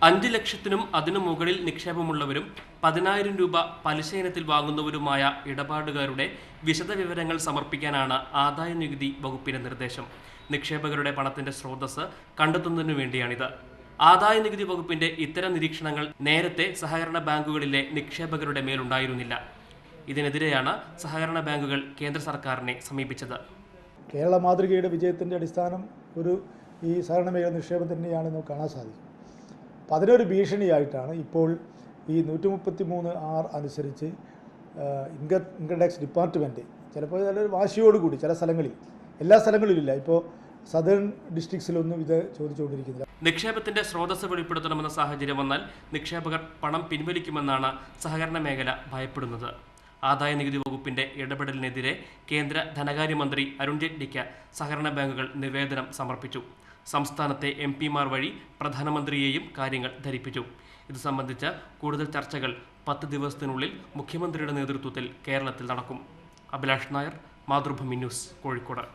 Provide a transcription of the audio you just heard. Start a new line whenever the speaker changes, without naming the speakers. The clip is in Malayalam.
5 ലക്ഷത്തിനും അതിനു മുകളിൽ നിക്ഷേപമുള്ളവരും 10,000 രൂപ പലിശ ഇനത്തിൽ വാങ്ങുന്നവരുമായ ഇടപാടുകാരുടെ വിശദവിവരങ്ങൾ സമർപ്പിക്കാനാണ് ആദായനികുതി വകുപ്പിന്റെ നിർദ്ദേശം. നിക്ഷേപകരുടെ പണത്തിന്റെ സ്രോതസ് കണ്ടെത്തുന്നതിനു വേണ്ടിയാണിത്. ആദായനികുതി വകുപ്പിന്റെ ഇത്തരം നിരീക്ഷണങ്ങൾ നേരത്തെ സഹകരണ ബാങ്കുകളിലെ നിക്ഷേപകരുടെ മേലുണ്ടായിരുന്നില്ല. ഇതിനെതിരെയാണ് സഹകരണ ബാങ്കുകൾ കേന്ദ്ര സർക്കാരിനെ സമീപിച്ചത്.
കേരള മാതൃകയുടെ വിജയത്തിൻ്റെ അടിസ്ഥാനം ഈ സഹകരണ മേഖല നിക്ഷേപം തന്നെയാണ് നമുക്ക് കാണാൻ സാധിക്കും. അപ്പോൾ അതിനൊരു ഭീഷണിയായിട്ടാണ് ഇപ്പോൾ ഈ 133(r) അനുസരിച്ച് ഇൻകം ടാക്സ് ഡിപ്പാർട്ട്മെൻറ്റ് ചിലപ്പോൾ നല്ലൊരു വാശിയോടുകൂടി ചില സ്ഥലങ്ങളിൽ, എല്ലാ സ്ഥലങ്ങളിലില്ല, ഇപ്പോൾ സദേൺ ഡിസ്ട്രിക്ട്സിലൊന്നും ഇത് ചോദിച്ചുകൊണ്ടിരിക്കുന്നില്ല.
നിക്ഷേപത്തിന്റെ സ്രോതസ് വെളിപ്പെടുത്തണമെന്ന സാഹചര്യം വന്നാൽ നിക്ഷേപകർ പണം പിൻവലിക്കുമെന്നാണ് സഹകരണ മേഖല ഭയപ്പെടുന്നത്. ആദായനികുതി വകുപ്പിന്റെ ഇടപെടലിനെതിരെ കേന്ദ്ര ധനകാര്യമന്ത്രി അരുൺ ജെയ്റ്റ്ലിക്ക് സഹകരണ ബാങ്കുകൾ നിവേദനം സമർപ്പിച്ചു. സംസ്ഥാനത്തെ MP-മാർ വഴി പ്രധാനമന്ത്രിയെയും കാര്യങ്ങൾ ധരിപ്പിച്ചു. ഇത് സംബന്ധിച്ച കൂടുതൽ ചർച്ചകൾ 10 ദിവസത്തിനുള്ളിൽ മുഖ്യമന്ത്രിയുടെ നേതൃത്വത്തിൽ കേരളത്തിൽ നടക്കും. അഭിലാഷ് നായർ, മാതൃഭൂമി ന്യൂസ്, കോഴിക്കോട്.